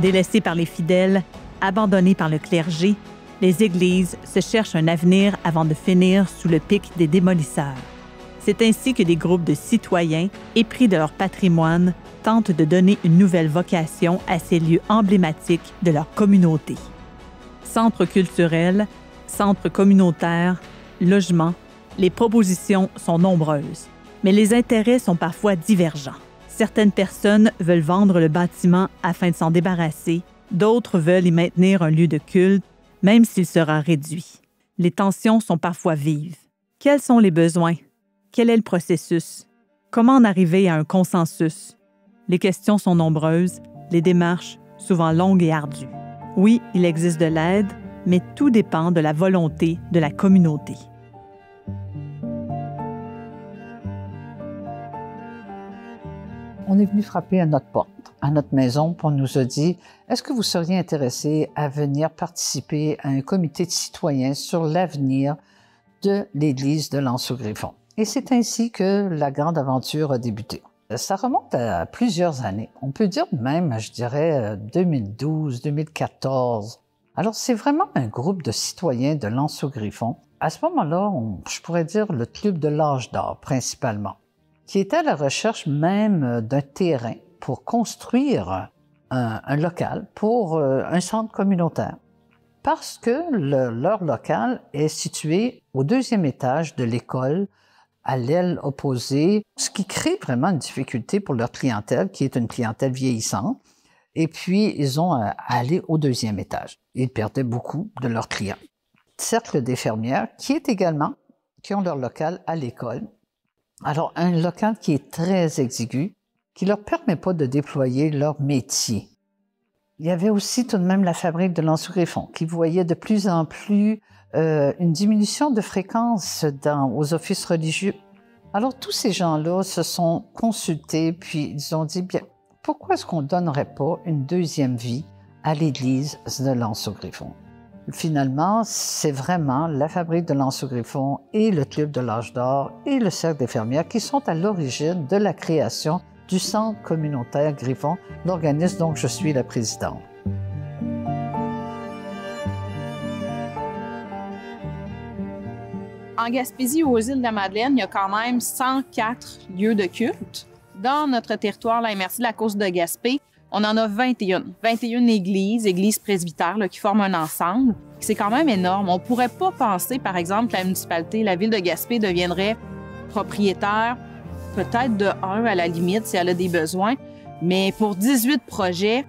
Délaissées par les fidèles, abandonnées par le clergé, les églises se cherchent un avenir avant de finir sous le pic des démolisseurs. C'est ainsi que des groupes de citoyens, épris de leur patrimoine, tentent de donner une nouvelle vocation à ces lieux emblématiques de leur communauté. Centres culturels, centres communautaires, logements, les propositions sont nombreuses, mais les intérêts sont parfois divergents. Certaines personnes veulent vendre le bâtiment afin de s'en débarrasser, d'autres veulent y maintenir un lieu de culte, même s'il sera réduit. Les tensions sont parfois vives. Quels sont les besoins? Quel est le processus? Comment en arriver à un consensus? Les questions sont nombreuses, les démarches souvent longues et ardues. Oui, il existe de l'aide, mais tout dépend de la volonté de la communauté. On est venu frapper à notre porte, à notre maison, pour nous a dit « Est-ce que vous seriez intéressé à venir participer à un comité de citoyens sur l'avenir de l'Église de l'Anse-au-Griffon? » Et c'est ainsi que la grande aventure a débuté. Ça remonte à plusieurs années. On peut dire même, je dirais, 2012, 2014. Alors, c'est vraiment un groupe de citoyens de l'Anse-au-Griffon. À ce moment-là, je pourrais dire le club de l'âge d'or, principalement, qui était à la recherche même d'un terrain pour construire un local pour un centre communautaire. Parce que leur local est situé au deuxième étage de l'école, à l'aile opposée, ce qui crée vraiment une difficulté pour leur clientèle, qui est une clientèle vieillissante. Et puis, ils ont à aller au deuxième étage. Ils perdaient beaucoup de leurs clients. Cercle des fermières, qui ont leur local à l'école. Alors, un local qui est très exigu, qui ne leur permet pas de déployer leur métier. Il y avait aussi tout de même la fabrique de l'Anse-au-Griffon, qui voyait de plus en plus une diminution de fréquence aux offices religieux. Alors, tous ces gens-là se sont consultés, puis ils ont dit, bien, pourquoi est-ce qu'on ne donnerait pas une deuxième vie à l'Église de l'Anse-au-Griffon? Finalement, c'est vraiment la fabrique de l'Anse-au-Griffon et le club de l'âge d'or et le cercle des fermières qui sont à l'origine de la création du Centre communautaire Griffon, l'organisme dont je suis la présidente. En Gaspésie ou aux îles de la Madeleine, il y a quand même 104 lieux de culte. Dans notre territoire, la MRC de la Côte de Gaspé, on en a 21. 21 églises presbytères là, qui forment un ensemble. C'est quand même énorme. On ne pourrait pas penser, par exemple, que la municipalité, la ville de Gaspé deviendrait propriétaire peut-être de un à la limite si elle a des besoins. Mais pour 18 projets,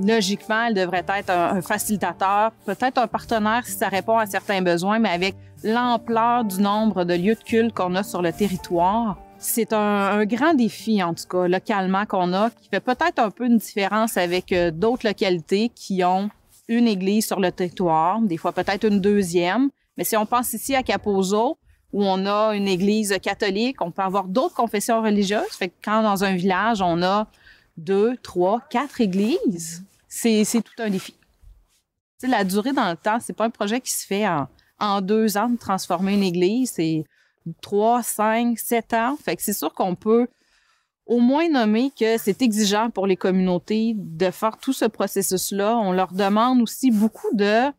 logiquement, elle devrait être un facilitateur, peut-être un partenaire si ça répond à certains besoins, mais avec l'ampleur du nombre de lieux de culte qu'on a sur le territoire, c'est un grand défi, en tout cas, localement qu'on a, qui fait peut-être un peu une différence avec d'autres localités qui ont une église sur le territoire, des fois peut-être une deuxième. Mais si on pense ici à Kaposo, où on a une église catholique, on peut avoir d'autres confessions religieuses. Fait que quand dans un village, on a 2, 3, 4 églises, c'est tout un défi. Tu sais, la durée dans le temps, c'est pas un projet qui se fait en 2 ans de transformer une église, c'est 3, 5, 7 ans. Fait que c'est sûr qu'on peut au moins nommer que c'est exigeant pour les communautés de faire tout ce processus-là. On leur demande aussi beaucoup de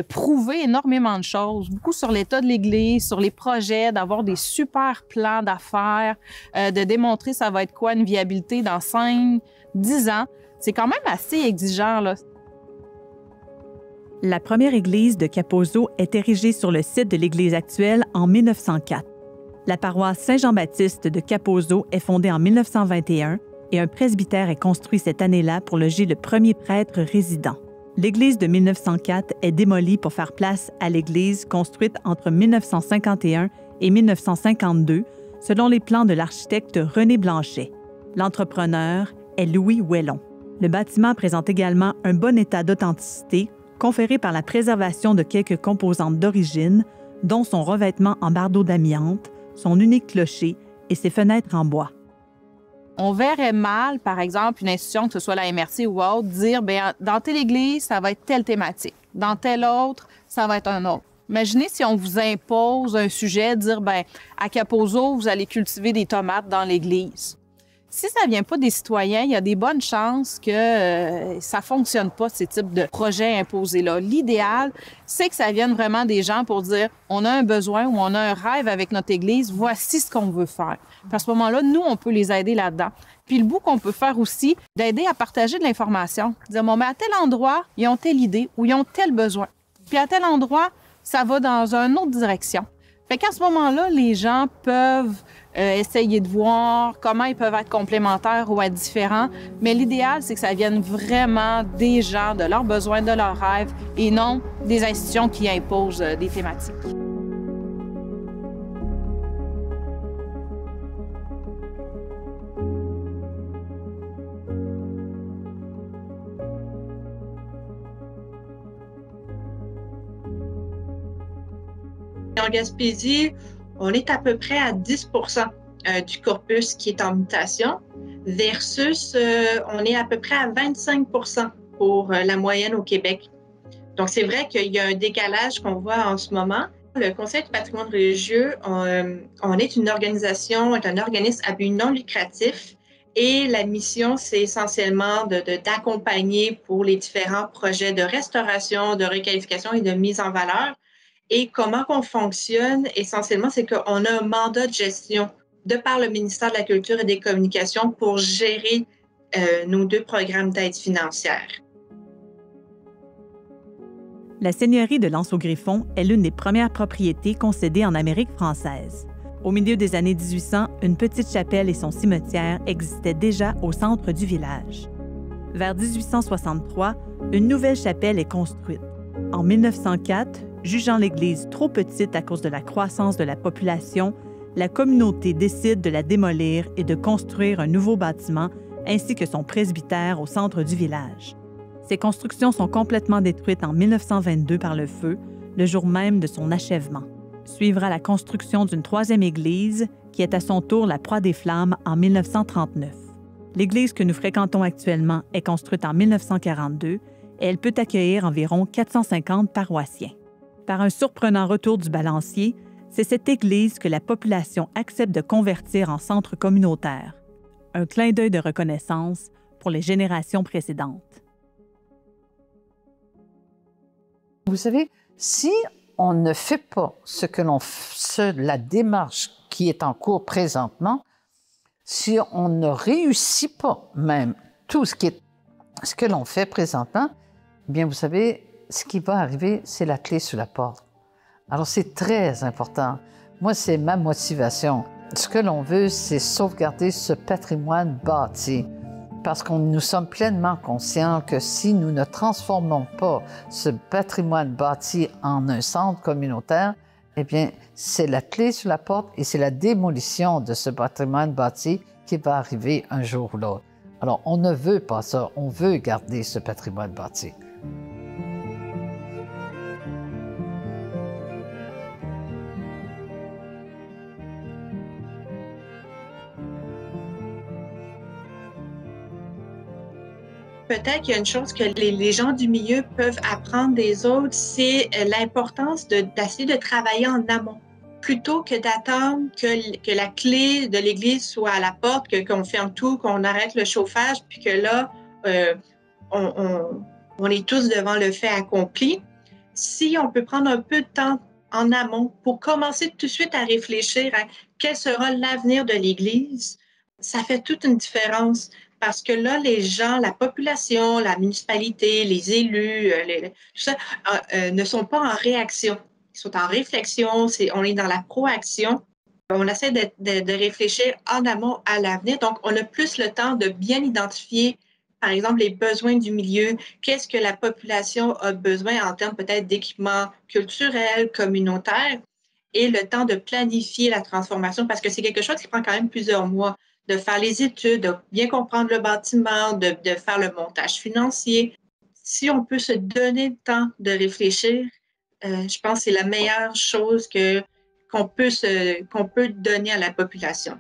prouver énormément de choses, beaucoup sur l'état de l'Église, sur les projets, d'avoir des super plans d'affaires, de démontrer ça va être quoi une viabilité dans 5, 10 ans. C'est quand même assez exigeant, là. La première église de Kaposo est érigée sur le site de l'église actuelle en 1904. La paroisse Saint-Jean-Baptiste de Kaposo est fondée en 1921 et un presbytère est construit cette année-là pour loger le premier prêtre résident. L'église de 1904 est démolie pour faire place à l'église construite entre 1951 et 1952 selon les plans de l'architecte René Blanchet. L'entrepreneur est Louis Ouellon. Le bâtiment présente également un bon état d'authenticité conféré par la préservation de quelques composantes d'origine, dont son revêtement en bardeaux d'amiante, son unique clocher et ses fenêtres en bois. On verrait mal, par exemple, une institution, que ce soit la MRC ou autre, dire, bien, dans telle église, ça va être telle thématique. Dans telle autre, ça va être un autre. Imaginez si on vous impose un sujet, dire, bien, à Kaposo, vous allez cultiver des tomates dans l'église. Si ça vient pas des citoyens, il y a des bonnes chances que ça fonctionne pas, ces types de projets imposés-là. L'idéal, c'est que ça vienne vraiment des gens pour dire on a un besoin ou on a un rêve avec notre Église, voici ce qu'on veut faire. Puis à ce moment-là, nous, on peut les aider là-dedans. Puis le bout qu'on peut faire aussi, d'aider à partager de l'information. Dire, bon, mais à tel endroit, ils ont telle idée ou ils ont tel besoin. Puis à tel endroit, ça va dans une autre direction. Fait qu'à ce moment-là, les gens peuvent essayer de voir comment ils peuvent être complémentaires ou être différents. Mais l'idéal, c'est que ça vienne vraiment des gens, de leurs besoins, de leurs rêves, et non des institutions qui imposent des thématiques. En Gaspésie, on est à peu près à 10 du corpus qui est en mutation versus on est à peu près à 25 pour la moyenne au Québec. Donc, c'est vrai qu'il y a un décalage qu'on voit en ce moment. Le Conseil du patrimoine religieux, on est une organisation, un organisme à but non lucratif et la mission, c'est essentiellement d'accompagner pour les différents projets de restauration, de requalification et de mise en valeur. Et comment qu'on fonctionne, essentiellement, c'est qu'on a un mandat de gestion de par le ministère de la Culture et des Communications pour gérer nos 2 programmes d'aide financière. La seigneurie de l'Anse-au-Griffon est l'une des premières propriétés concédées en Amérique française. Au milieu des années 1800, une petite chapelle et son cimetière existaient déjà au centre du village. Vers 1863, une nouvelle chapelle est construite. En 1904, jugeant l'église trop petite à cause de la croissance de la population, la communauté décide de la démolir et de construire un nouveau bâtiment ainsi que son presbytère au centre du village. Ces constructions sont complètement détruites en 1922 par le feu, le jour même de son achèvement. Suivra la construction d'une 3e église, qui est à son tour la proie des flammes en 1939. L'église que nous fréquentons actuellement est construite en 1942 et elle peut accueillir environ 450 paroissiens. Par un surprenant retour du balancier, c'est cette église que la population accepte de convertir en centre communautaire. Un clin d'œil de reconnaissance pour les générations précédentes. Vous savez, si on ne fait pas la démarche qui est en cours présentement, si on ne réussit pas même tout ce que l'on fait présentement, bien, vous savez, ce qui va arriver, c'est la clé sur la porte. Alors, c'est très important. Moi, c'est ma motivation. Ce que l'on veut, c'est sauvegarder ce patrimoine bâti. Parce que nous sommes pleinement conscients que si nous ne transformons pas ce patrimoine bâti en un centre communautaire, eh bien, c'est la clé sur la porte et c'est la démolition de ce patrimoine bâti qui va arriver un jour ou l'autre. Alors, on ne veut pas ça, on veut garder ce patrimoine bâti. Peut-être qu'il y a une chose que les gens du milieu peuvent apprendre des autres, c'est l'importance d'essayer de travailler en amont. Plutôt que d'attendre que la clé de l'église soit à la porte, qu'on ferme tout, qu'on arrête le chauffage, puis que là, on est tous devant le fait accompli. Si on peut prendre un peu de temps en amont pour commencer tout de suite à réfléchir à quel sera l'avenir de l'église, ça fait toute une différence. Parce que là, les gens, la population, la municipalité, les élus, tout ça, ne sont pas en réaction. Ils sont en réflexion, on est dans la proaction. On essaie de réfléchir en amont à l'avenir. Donc, on a plus le temps de bien identifier, par exemple, les besoins du milieu. Qu'est-ce que la population a besoin en termes peut-être d'équipements culturels, communautaires, et le temps de planifier la transformation, parce que c'est quelque chose qui prend quand même plusieurs mois. De faire les études, de bien comprendre le bâtiment, de faire le montage financier. Si on peut se donner le temps de réfléchir, je pense que c'est la meilleure chose qu'on peut donner à la population.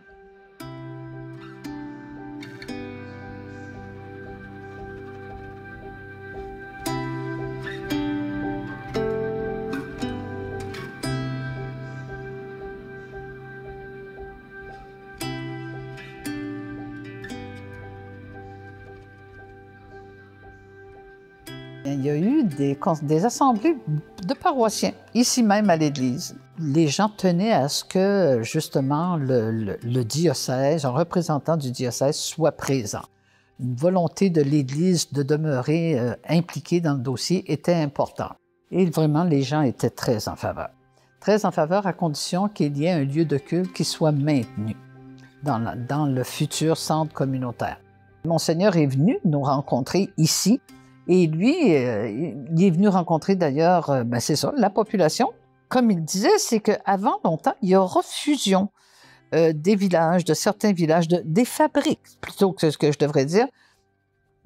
Il y a eu des assemblées de paroissiens, ici même à l'Église. Les gens tenaient à ce que, justement, le diocèse, un représentant du diocèse soit présent. Une volonté de l'Église de demeurer impliquée dans le dossier était importante. Et vraiment, les gens étaient très en faveur. Très en faveur à condition qu'il y ait un lieu de culte qui soit maintenu dans le futur centre communautaire. Monseigneur est venu nous rencontrer ici et lui, il est venu rencontrer d'ailleurs, c'est ça, la population. Comme il disait, c'est qu'avant longtemps, il y aura fusion des villages, de certains villages, des fabriques, plutôt que ce que je devrais dire,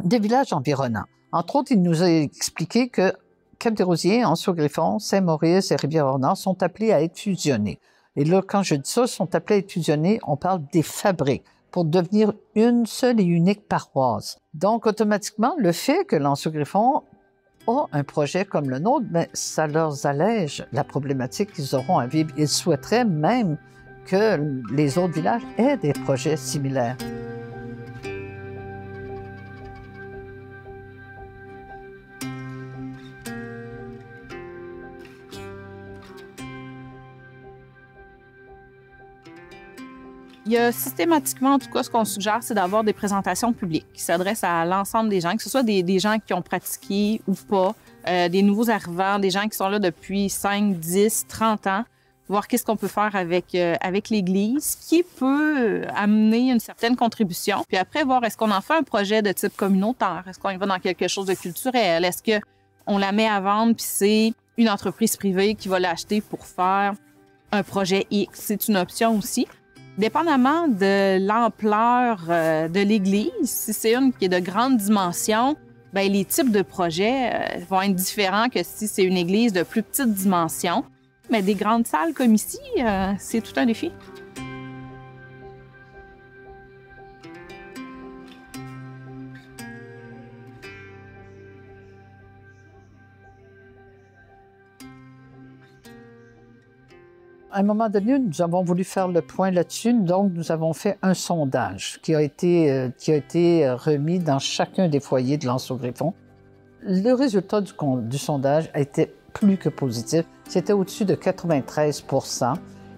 des villages environnants. Entre autres, il nous a expliqué que Cap-des-Rosiers, Anse-au-Griffon, Saint-Maurice et Rivière-au-Nord sont appelés à être fusionnés. Et là, quand je dis ça, sont appelés à être fusionnés, on parle des fabriques pour devenir une seule et unique paroisse. Donc, automatiquement, le fait que l'Anse-au-Griffon a un projet comme le nôtre, bien, ça leur allège la problématique qu'ils auront à vivre. Ils souhaiteraient même que les autres villages aient des projets similaires. Il y a systématiquement, en tout cas, ce qu'on suggère, c'est d'avoir des présentations publiques qui s'adressent à l'ensemble des gens, que ce soit des gens qui ont pratiqué ou pas, des nouveaux arrivants, des gens qui sont là depuis 5, 10, 30 ans, voir qu'est-ce qu'on peut faire avec l'Église, qui peut amener une certaine contribution. Puis après, voir est-ce qu'on en fait un projet de type communautaire, est-ce qu'on y va dans quelque chose de culturel, est-ce qu'on la met à vendre puis c'est une entreprise privée qui va l'acheter pour faire un projet X. C'est une option aussi. Dépendamment de l'ampleur de l'Église, si c'est une qui est de grande dimension, bien, les types de projets vont être différents que si c'est une Église de plus petite dimension. Mais des grandes salles comme ici, c'est tout un défi. À un moment donné, nous avons voulu faire le point là-dessus, donc nous avons fait un sondage qui a été remis dans chacun des foyers de l'Anse-au-Griffon. Le résultat du sondage a été plus que positif. C'était au-dessus de 93 %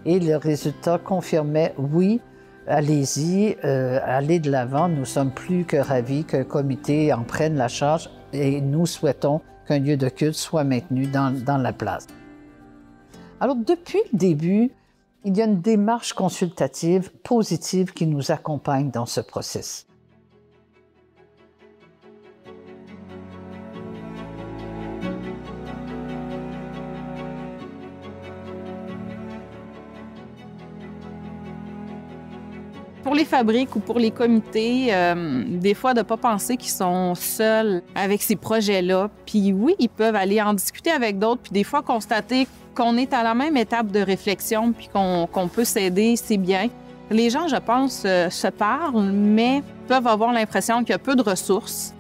et le résultat confirmait, oui, allez-y, allez de l'avant, nous sommes plus que ravis qu'un comité en prenne la charge et nous souhaitons qu'un lieu de culte soit maintenu dans la place. Alors, depuis le début, il y a une démarche consultative positive qui nous accompagne dans ce processus. Pour les fabriques ou pour les comités, des fois, de ne pas penser qu'ils sont seuls avec ces projets-là. Puis oui, ils peuvent aller en discuter avec d'autres, puis des fois constater qu'on est à la même étape de réflexion, puis qu'on peut s'aider, c'est bien. Les gens, je pense, se parlent, mais peuvent avoir l'impression qu'il y a peu de ressources.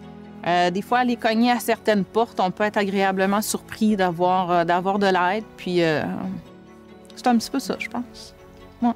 Des fois, aller cogner à certaines portes, on peut être agréablement surpris d'avoir de l'aide. Puis c'est un petit peu ça, je pense. Ouais.